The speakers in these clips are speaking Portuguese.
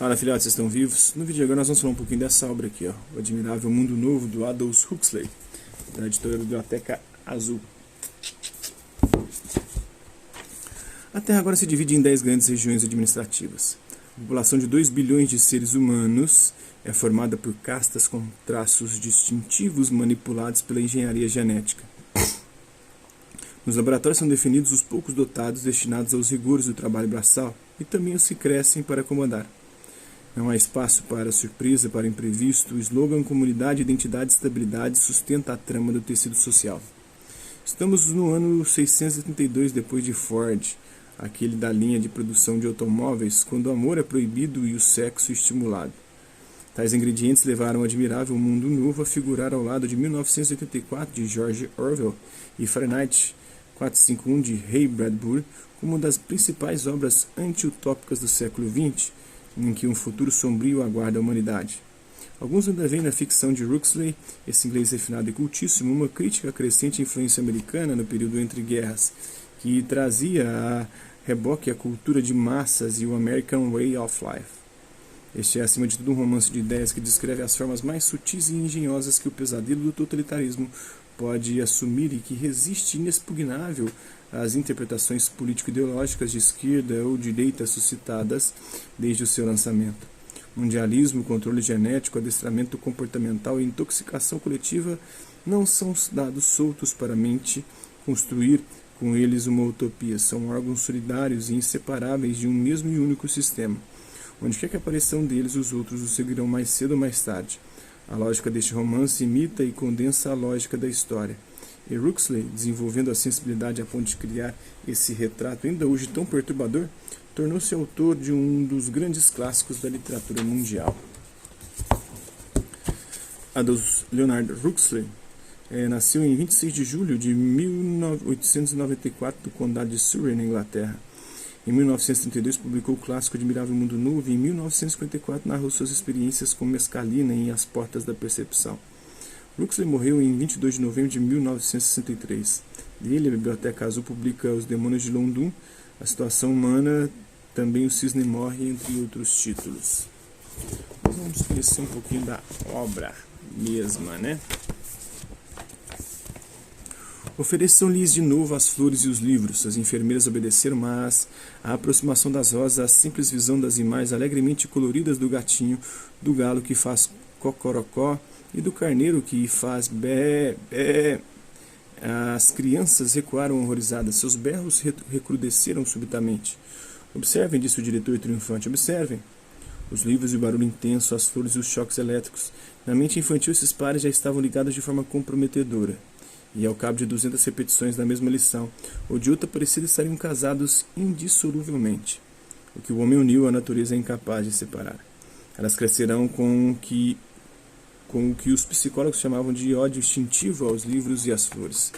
Fala filhotes, vocês estão vivos? No vídeo de agora nós vamos falar um pouquinho dessa obra aqui, ó, O Admirável Mundo Novo, do Aldous Huxley, da editora Biblioteca Azul. A Terra agora se divide em 10 grandes regiões administrativas. A população de 2 bilhões de seres humanos é formada por castas com traços distintivos manipulados pela engenharia genética. Nos laboratórios são definidos os poucos dotados destinados aos rigores do trabalho braçal e também os que crescem para acomodar. Não há espaço para surpresa, para imprevisto. O slogan Comunidade, Identidade e Estabilidade sustenta a trama do tecido social. Estamos no ano 632 depois de Ford, aquele da linha de produção de automóveis, quando o amor é proibido e o sexo estimulado. Tais ingredientes levaram o admirável Mundo Novo a figurar ao lado de 1984 de George Orwell e Fahrenheit 451 de Ray Bradbury como uma das principais obras anti-utópicas do século XX, em que um futuro sombrio aguarda a humanidade. Alguns ainda veem na ficção de Huxley, esse inglês refinado e cultíssimo, uma crítica à crescente influência americana no período entre guerras, que trazia a reboque a cultura de massas e o American Way of Life. Este é, acima de tudo, um romance de ideias que descreve as formas mais sutis e engenhosas que o pesadelo do totalitarismo pode assumir e que resiste inexpugnável às interpretações político-ideológicas de esquerda ou direita suscitadas desde o seu lançamento. Mundialismo, controle genético, adestramento comportamental e intoxicação coletiva não são dados soltos para a mente construir com eles uma utopia. São órgãos solidários e inseparáveis de um mesmo e único sistema. Onde quer que apareça um deles, os outros o seguirão mais cedo ou mais tarde. A lógica deste romance imita e condensa a lógica da história. E Huxley, desenvolvendo a sensibilidade a ponto de criar esse retrato ainda hoje tão perturbador, tornou-se autor de um dos grandes clássicos da literatura mundial. Aldous Leonard Huxley nasceu em 26 de julho de 1894 no condado de Surrey, na Inglaterra. Em 1932 publicou o clássico Admirável Mundo Novo e em 1954 narrou suas experiências com mescalina em As Portas da Percepção. Huxley morreu em 22 de novembro de 1963. Dele, a Biblioteca Azul publica Os Demônios de London, A Situação Humana, também O Cisne Morre, entre outros títulos. Nós vamos conhecer um pouquinho da obra mesma, né? Ofereçam-lhes de novo as flores e os livros. As enfermeiras obedeceram, mas a aproximação das rosas, a simples visão das imagens alegremente coloridas do gatinho, do galo que faz cocorocó e do carneiro que faz bé, bé. As crianças recuaram horrorizadas, seus berros recrudesceram subitamente. Observem, disse o diretor triunfante, observem. Os livros e o barulho intenso, as flores e os choques elétricos. Na mente infantil esses pares já estavam ligados de forma comprometedora. E ao cabo de 200 repetições da mesma lição, ou de outra parecida, estariam casados indissoluvelmente. O que o homem uniu, a natureza é incapaz de separar. Elas crescerão com o que os psicólogos chamavam de ódio instintivo aos livros e às flores.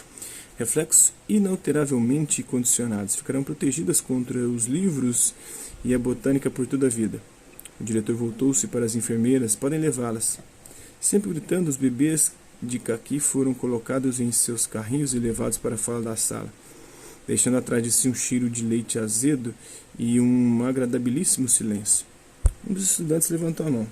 Reflexos inalteravelmente condicionados. Ficarão protegidas contra os livros e a botânica por toda a vida. O diretor voltou-se para as enfermeiras. Podem levá-las. Sempre gritando, os bebês de caqui foram colocados em seus carrinhos e levados para fora da sala, deixando atrás de si um cheiro de leite azedo e um agradabilíssimo silêncio. Um dos estudantes levantou a mão.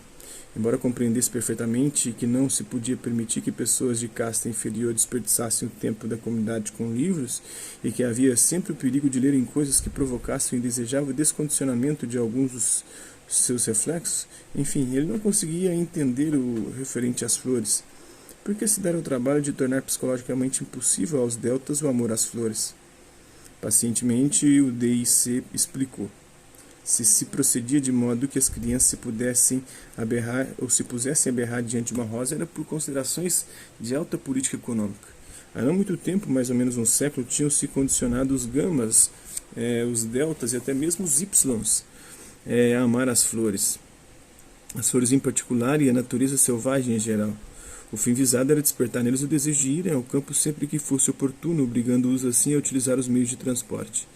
Embora compreendesse perfeitamente que não se podia permitir que pessoas de casta inferior desperdiçassem o tempo da comunidade com livros e que havia sempre o perigo de lerem coisas que provocassem o indesejável descondicionamento de alguns dos seus reflexos, enfim, ele não conseguia entender o referente às flores. Por que se dar o trabalho de tornar psicologicamente impossível aos deltas o amor às flores? Pacientemente, o D.I.C. explicou. Se procedia de modo que as crianças se pusessem a berrar diante de uma rosa, era por considerações de alta política econômica. Há não muito tempo, mais ou menos um século, tinham-se condicionado os gamas, os deltas e até mesmo os ys a amar as flores em particular e a natureza selvagem em geral. O fim visado era despertar neles o desejo de irem ao campo sempre que fosse oportuno, obrigando-os assim a utilizar os meios de transporte.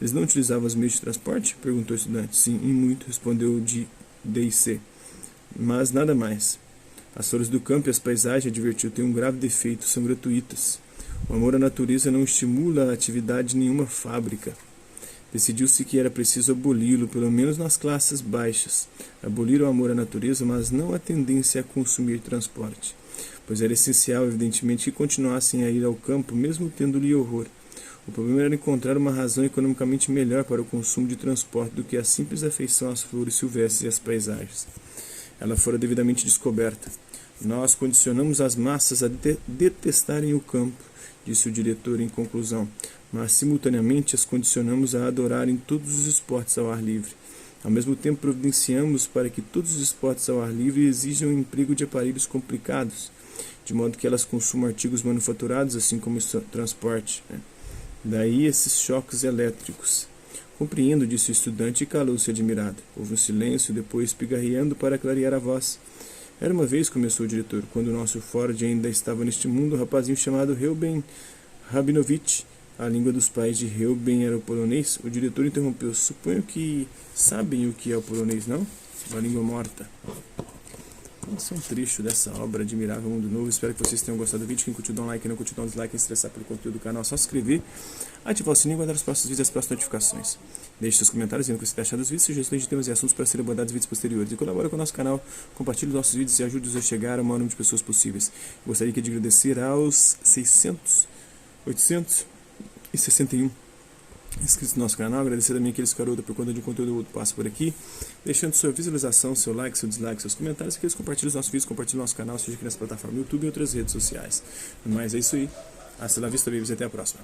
Eles não utilizavam os meios de transporte? Perguntou o estudante. Sim, e muito, respondeu o D.I.C. Mas nada mais. As flores do campo e as paisagens, advertiu, têm um grave defeito, são gratuitas. O amor à natureza não estimula a atividade de nenhuma fábrica. Decidiu-se que era preciso aboli-lo, pelo menos nas classes baixas. Abolir o amor à natureza, mas não a tendência a consumir transporte, pois era essencial, evidentemente, que continuassem a ir ao campo, mesmo tendo-lhe horror. O problema era encontrar uma razão economicamente melhor para o consumo de transporte do que a simples afeição às flores silvestres e às paisagens. Ela fora devidamente descoberta. Nós condicionamos as massas a detestarem o campo, disse o diretor em conclusão, mas simultaneamente as condicionamos a adorarem todos os esportes ao ar livre. Ao mesmo tempo, providenciamos para que todos os esportes ao ar livre exijam o emprego de aparelhos complicados, de modo que elas consumam artigos manufaturados, assim como o transporte. Daí esses choques elétricos. Compreendo, disse o estudante e calou-se admirado. Houve um silêncio, depois pigarreando para clarear a voz. Era uma vez, começou o diretor, quando o nosso Ford ainda estava neste mundo, um rapazinho chamado Reuben Rabinovich. A língua dos pais de Reuben era o polonês. O diretor interrompeu. Suponho que sabem o que é o polonês, não? Uma língua morta. Esse é um trecho dessa obra Admirável Mundo Novo. Espero que vocês tenham gostado do vídeo. Quem curtiu, dá um like. Quem não curtiu, dá um dislike. Quem se interessar pelo conteúdo do canal, é só se inscrever, ativar o sininho e guardar os próximos vídeos e as próximas notificações. Deixe seus comentários dizendo o que você achar dos vídeos, sugestões de temas e assuntos para serem abordados em vídeos posteriores. E colabore com o nosso canal, compartilhe os nossos vídeos e ajude-nos a chegar ao maior número de pessoas possíveis. Gostaria de agradecer aos 861 inscritos no nosso canal, agradecer também aqueles carotas por conta de conteúdo que passa por aqui, deixando sua visualização, seu like, seu dislike, seus comentários, aqueles que compartilham os nossos vídeos, compartilhem o nosso canal, seja aqui nessa plataforma YouTube e outras redes sociais. Mas é isso aí, hasta la vista, babies, e até a próxima.